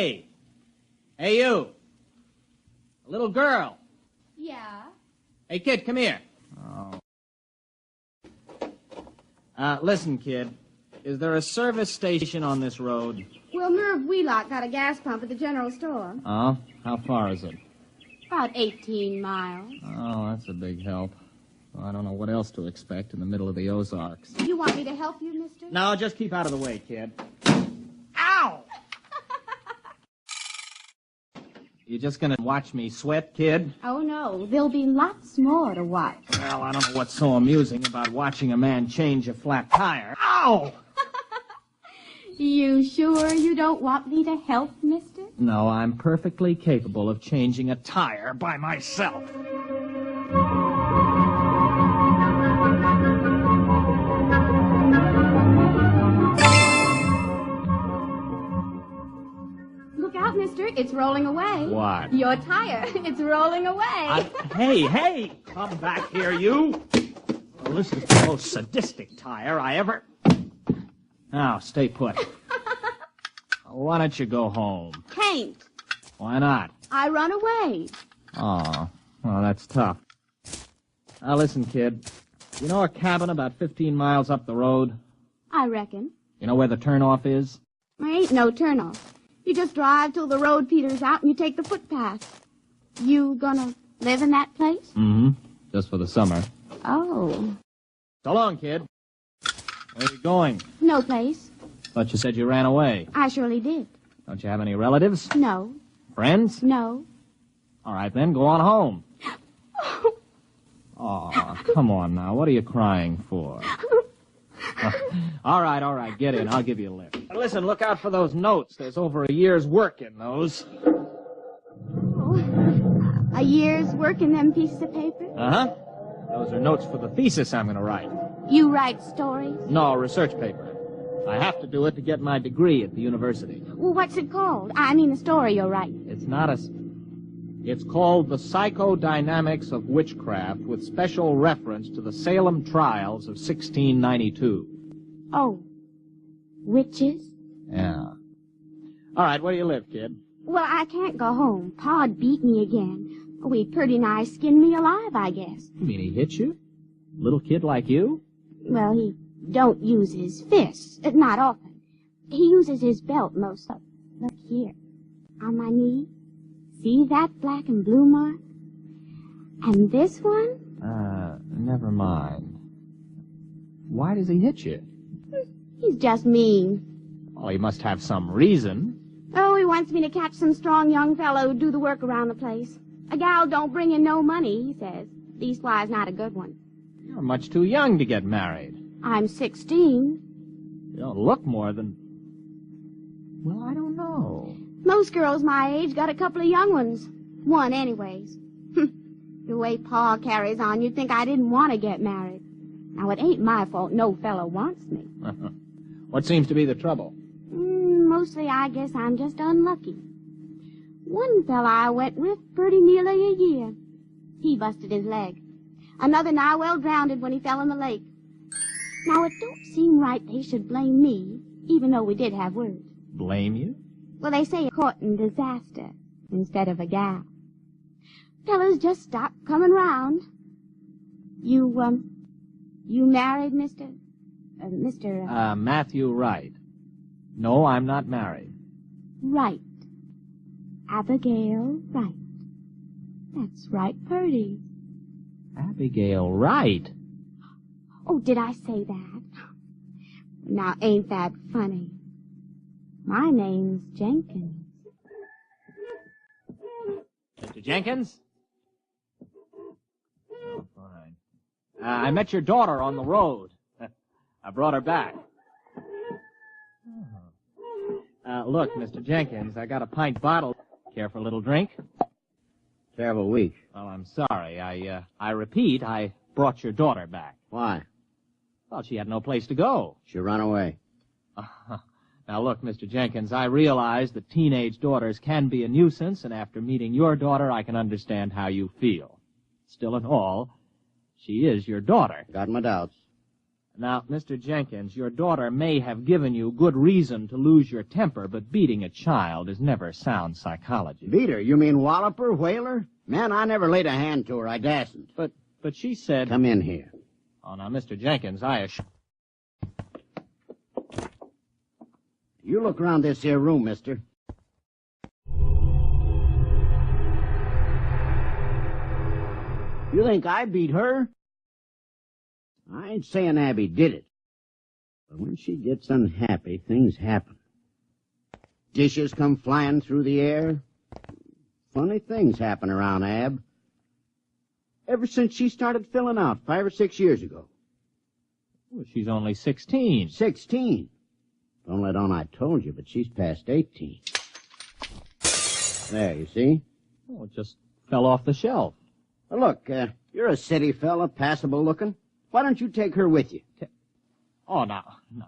Hey! Hey, you! A little girl! Yeah? Hey, kid, come here. Listen, kid. Is there a service station on this road? Well, Merv Wheelock got a gas pump at the general store. Oh? How far is it? About 18 miles. Oh, that's a big help. Well, I don't know what else to expect in the middle of the Ozarks. You want me to help you, mister? No, just keep out of the way, kid. Ow! You just gonna watch me sweat, kid? Oh, no. There'll be lots more to watch. Well, I don't know what's so amusing about watching a man change a flat tire. Ow! You sure you don't want me to help, mister? No, I'm perfectly capable of changing a tire by myself. Look out, mister. It's rolling away. What? Your tire. It's rolling away. Hey! Come back here, you! Well, this is the most sadistic tire I ever... Now, stay put. Why don't you go home? Can't. Why not? I run away. Oh, well, that's tough. Now, listen, kid. You know a cabin about 15 miles up the road? I reckon. You know where the turnoff is? There ain't no turnoff. You just drive till the road peters out and you take the footpath. You gonna live in that place? Mm-hmm. Just for the summer. Oh. So long, kid. Where are you going? No place. Thought you said you ran away. I surely did. Don't you have any relatives? No. Friends? No. All right, then, go on home. Oh, come on now. What are you crying for? All right. Get in. I'll give you a lift. Listen, look out for those notes. There's over a year's work in those. Oh. A year's work in them pieces of paper? Uh-huh. Those are notes for the thesis I'm going to write. You write stories? No, research paper. I have to do it to get my degree at the university. Well, what's it called? I mean the story you're writing. It's not a... It's called The Psychodynamics of Witchcraft with special reference to the Salem trials of 1692. Oh. Witches? Yeah. All right, where do you live, kid? Well, I can't go home. Pa'd beat me again. Oh, he pretty nigh skinned me alive, I guess. You mean he hit you? Little kid like you? Well, he don't use his fists. Not often. He uses his belt most of... Look here. On my knee. See that black and blue mark? And this one? Never mind. Why does he hit you? He's just mean. Oh, he must have some reason. Oh, he wants me to catch some strong young fellow who'd do the work around the place. A gal don't bring in no money, he says. Leastwise, not a good one. You're much too young to get married. I'm 16. You don't look more than... Well, I don't know. Most girls my age got a couple of young ones. One, anyways. The way Pa carries on, you'd think I didn't want to get married. Now, it ain't my fault no fellow wants me. What seems to be the trouble? Mostly, I guess I'm just unlucky. One fella I went with pretty nearly a year. He busted his leg. Another nigh well drowned when he fell in the lake. Now, it don't seem right they should blame me, even though we did have words. Blame you? Well, they say a courting disaster instead of a gal. Fellas just stop coming round. You married, Mr. Matthew Wright. No, I'm not married. Wright. Abigail Wright. That's right, Purdy. Abigail Wright? Oh, did I say that? Now, ain't that funny? My name's Jenkins. Mr. Jenkins? Oh, fine. I met your daughter on the road. I brought her back. Look, Mr. Jenkins, I got a pint bottle. Care for a little drink? Care of a week. Well, I'm sorry. I repeat, I brought your daughter back. Why? Well, she had no place to go. She ran away. Now, look, Mr. Jenkins, I realize that teenage daughters can be a nuisance, and after meeting your daughter, I can understand how you feel. Still in all, she is your daughter. Got my doubts. Now, Mr. Jenkins, your daughter may have given you good reason to lose your temper, but beating a child is never sound psychology. Beat her? You mean wallop her, whale her? Man, I never laid a hand to her. I dasn't. But she said... Come in here. Oh, now, Mr. Jenkins, I assure... You look around this here room, mister. You think I beat her? I ain't saying Abby did it. But when she gets unhappy, things happen. Dishes come flying through the air. Funny things happen around Ab. Ever since she started filling out 5 or 6 years ago. Well, she's only 16. 16. Don't let on I told you, but she's past 18. There, you see? Oh, it just fell off the shelf. Well, look, you're a city fella, passable looking. Why don't you take her with you? Oh,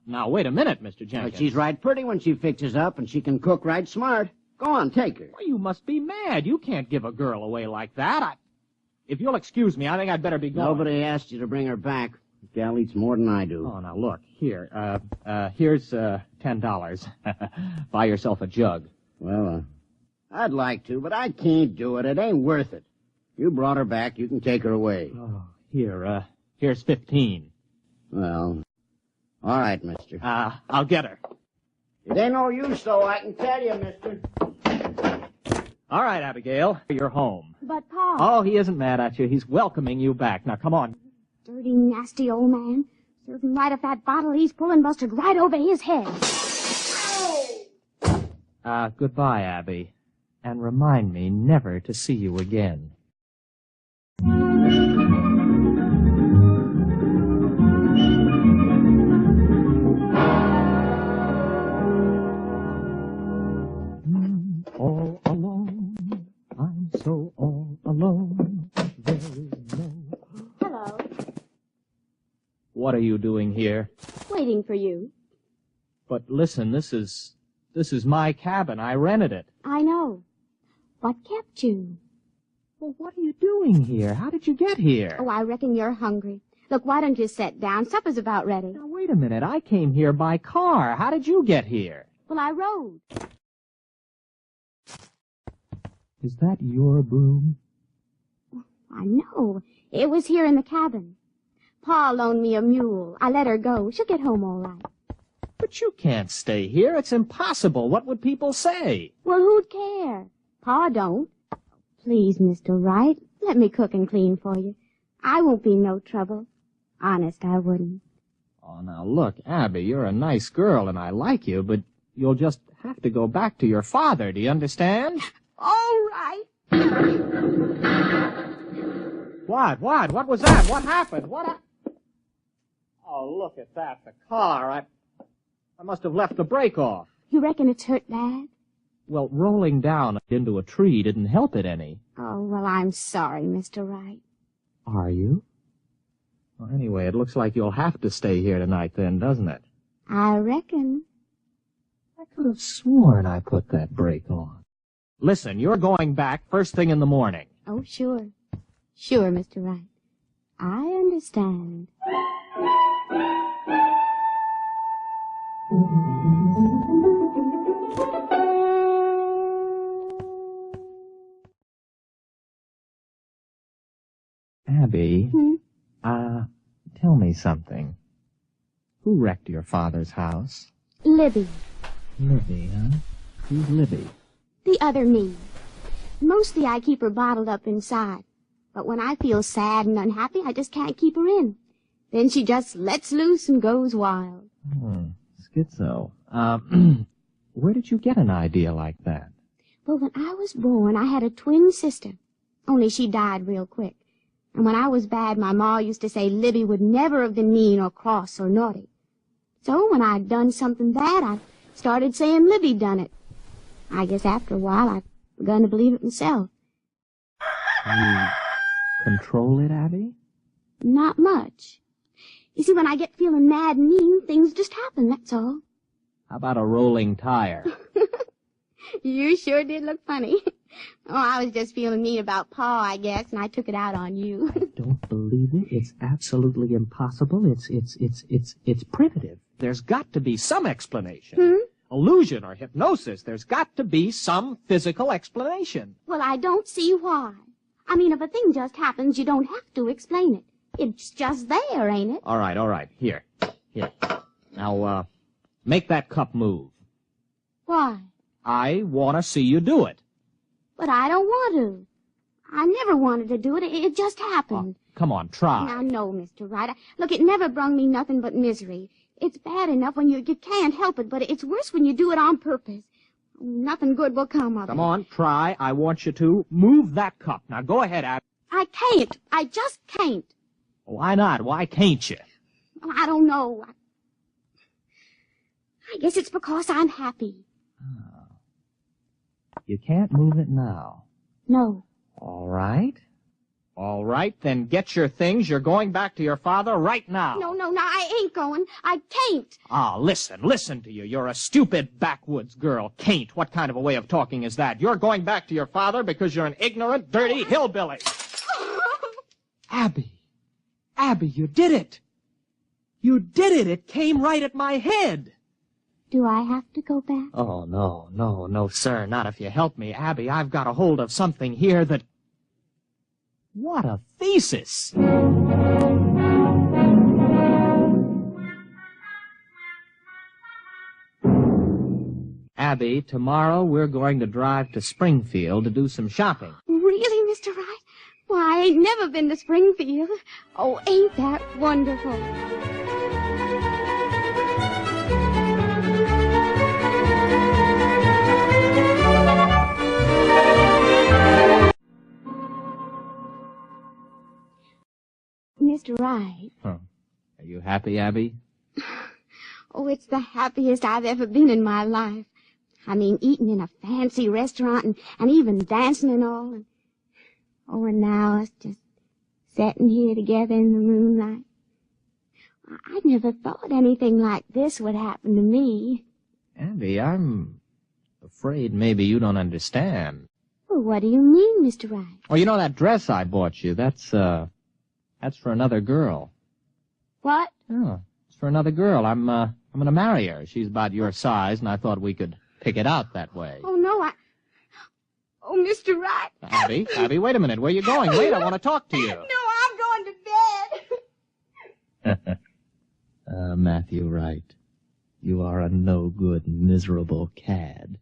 now, wait a minute, Mr. Jenkins. But she's right pretty when she fixes up, and she can cook right smart. Go on, take her. Well, you must be mad. You can't give a girl away like that. If you'll excuse me, I think I'd better be going. Nobody asked you to bring her back. The gal eats more than I do. Oh, now, look, here. Here's $10. Buy yourself a jug. Well, I'd like to, but I can't do it. It ain't worth it. You brought her back. You can take her away. Oh, here's 15. Well, all right, mister. I'll get her. It ain't no use, though, I can tell you, mister. All right, Abigail, you're home. But, Pa... Oh, he isn't mad at you. He's welcoming you back. Now, come on. Dirty, nasty old man. Serve him right if that bottle he's pulling busted right over his head. Goodbye, Abby. And remind me never to see you again. All alone, I'm so all alone. There is no... Hello. What are you doing here? Waiting for you. But listen, this is my cabin. I rented it. I know. What kept you? Well, what are you doing here? How did you get here? Oh, I reckon you're hungry. Look, why don't you sit down? Supper's about ready. Now, wait a minute. I came here by car. How did you get here? Well, I rode. Is that your broom? I know. It was here in the cabin. Pa loaned me a mule. I let her go. She'll get home all right. But you can't stay here. It's impossible. What would people say? Well, who'd care? Pa don't. Please, Mr. Wright, let me cook and clean for you. I won't be no trouble. Honest, I wouldn't. Oh, now look, Abby, you're a nice girl and I like you, but you'll just have to go back to your father. Do you understand? All right. What? What was that? What happened? Oh, look at that, the car. I must have left the brake off. You reckon it's hurt bad? Well, rolling down into a tree didn't help it any. Oh, well, I'm sorry, Mr. Wright. Are you? Well, anyway, it looks like you'll have to stay here tonight then, doesn't it? I reckon. I could have sworn I put that brake on. Listen, you're going back first thing in the morning. Oh, sure. Sure, Mr. Wright. I understand. Abby, tell me something. Who wrecked your father's house? Libby. Libby, huh? Who's Libby? The other me. Mostly I keep her bottled up inside. But when I feel sad and unhappy, I just can't keep her in. Then she just lets loose and goes wild. Schizo. Where did you get an idea like that? Well, when I was born, I had a twin sister. Only she died real quick. And when I was bad, my ma used to say Libby would never have been mean or cross or naughty. So when I'd done something bad, I started saying Libby done it. I guess after a while, I begun to believe it myself. You control it, Abby? Not much. You see, when I get feeling mad and mean, things just happen, that's all. How about a rolling tire? You sure did look funny. Oh, I was just feeling mean about Pa, I guess, and I took it out on you. I don't believe believe it. It's absolutely impossible. It's primitive. There's got to be some explanation. Illusion or hypnosis. There's got to be some physical explanation. Well, I don't see why. I mean, if a thing just happens, you don't have to explain it. It's just there, ain't it? All right. Here. Now, make that cup move. Why? I want to see you do it. But I don't want to. I never wanted to do it. It just happened. Oh, come on, try. Now, no, Mr. Wright. Look, it never brung me nothing but misery. It's bad enough when you can't help it, but it's worse when you do it on purpose. Nothing good will come of it. Come on, try. I want you to. Move that cup. Now, go ahead, Abby. I can't. I just can't. Why not? Why can't you? Well, I don't know. I guess it's because I'm happy. You can't move it now. No. All right. All right, then get your things. You're going back to your father right now. No, I ain't going. I can't. Listen to you. You're a stupid backwoods girl. Can't. What kind of a way of talking is that? You're going back to your father because you're an ignorant, dirty hillbilly. Abby, you did it. You did it. It came right at my head. Do I have to go back? Oh, no, sir. Not if you help me. Abby, I've got a hold of something here that... What a thesis! Abby, tomorrow we're going to drive to Springfield to do some shopping. Really, Mr. Wright? Why, I ain't never been to Springfield. Oh, ain't that wonderful? Mr. Wright. Huh. Are you happy, Abby? Oh, it's the happiest I've ever been in my life. I mean, eating in a fancy restaurant and even dancing and all. And now us just sitting here together in the moonlight. I never thought anything like this would happen to me. Abby, I'm afraid maybe you don't understand. Well, what do you mean, Mr. Wright? Oh, you know that dress I bought you? That's for another girl. What? Oh, it's for another girl. I'm going to marry her. She's about your size, and I thought we could pick it out that way. Oh, no, Oh, Mr. Wright. Abby, wait a minute. Where are you going? Wait, I want to talk to you. No, I'm going to bed. Matthew Wright, you are a no-good, miserable cad.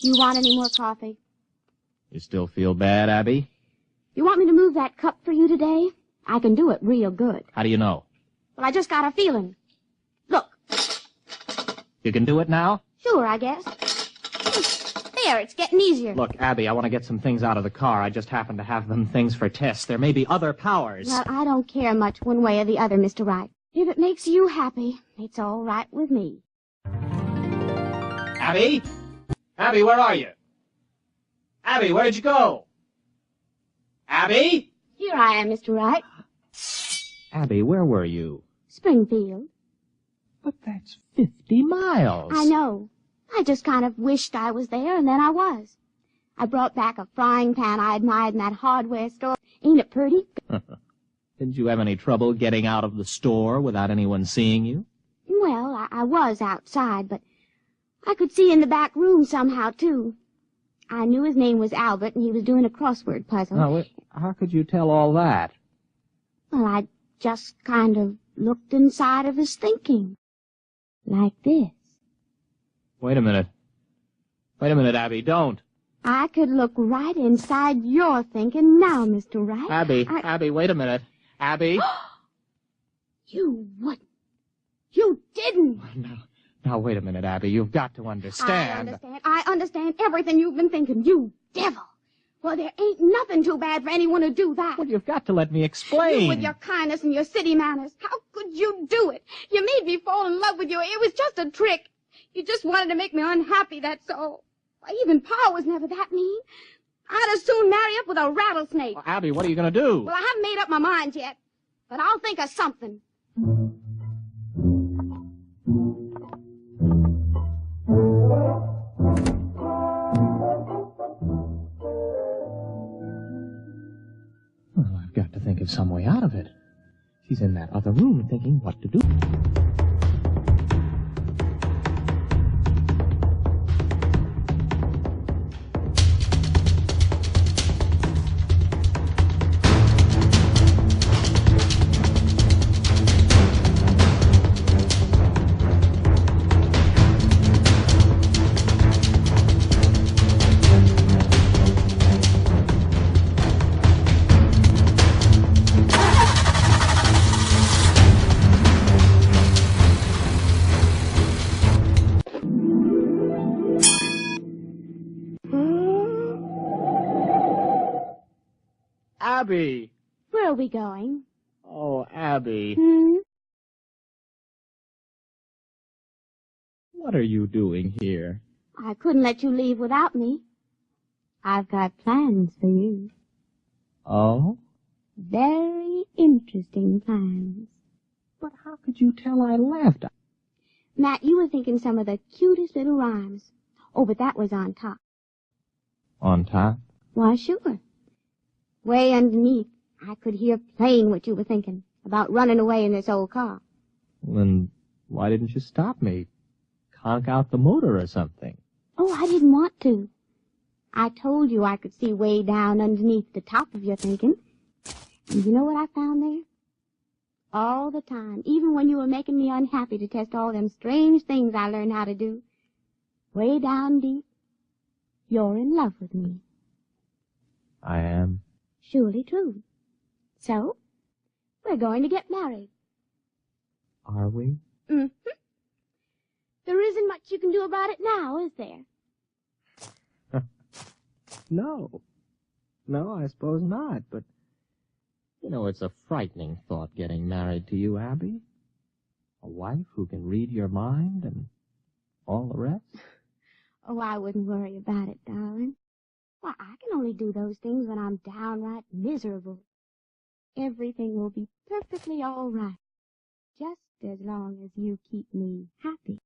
You want any more coffee? You still feel bad, Abby? You want me to move that cup for you today? I can do it real good. How do you know? Well, I just got a feeling. Look. You can do it now? Sure, I guess. There, it's getting easier. Look, Abby, I want to get some things out of the car. I just happen to have them things for tests. There may be other powers. Well, I don't care much one way or the other, Mr. Wright. If it makes you happy, it's all right with me. Abby? Abby, where are you? Abby, where did you go? Abby? Here I am, Mr. Wright. Abby, where were you? Springfield. But that's 50 miles. I know. I just kind of wished I was there, and then I was. I brought back a frying pan I admired in that hardware store. Ain't it pretty? Didn't you have any trouble getting out of the store without anyone seeing you? Well, I was outside, but I could see in the back room somehow, too. I knew his name was Albert, and he was doing a crossword puzzle. Now, how could you tell all that? Well, I just kind of looked inside of his thinking. Like this. Wait a minute. Wait a minute, Abby, don't. I could look right inside your thinking now, Mr. Wright. Abby, wait a minute. Abby? You wouldn't. You didn't. Now, wait a minute, Abby. You've got to understand. I understand everything you've been thinking, you devil. Well, there ain't nothing too bad for anyone to do that. Well, you've got to let me explain. You with your kindness and your city manners. How could you do it? You made me fall in love with you. It was just a trick. You just wanted to make me unhappy, that's all. Why, even Pa was never that mean. I'd as soon marry up with a rattlesnake. Well, Abby, what are you going to do? Well, I haven't made up my mind yet, but I'll think of something. some way out of it. She's in that other room thinking what to do. Abby! Where are we going? Oh, Abby. What are you doing here? I couldn't let you leave without me. I've got plans for you. Oh? Very interesting plans. But how could you tell I laughed? Matt, you were thinking some of the cutest little rhymes. Oh, but that was on top. On top? Why, sure. Way underneath, I could hear plain what you were thinking about running away in this old car. Then why didn't you stop me? Conk out the motor or something. Oh, I didn't want to. I told you I could see way down underneath the top of your thinking. And you know what I found there? All the time, even when you were making me unhappy to test all them strange things I learned how to do, way down deep, you're in love with me. I am. Surely true. So, we're going to get married. Are we? Mm-hmm. There isn't much you can do about it now, is there? No. No, I suppose not, but, you know, it's a frightening thought getting married to you, Abby. A wife who can read your mind and all the rest. Oh, I wouldn't worry about it, darling. Why, I can only do those things when I'm downright miserable. Everything will be perfectly all right, just as long as you keep me happy.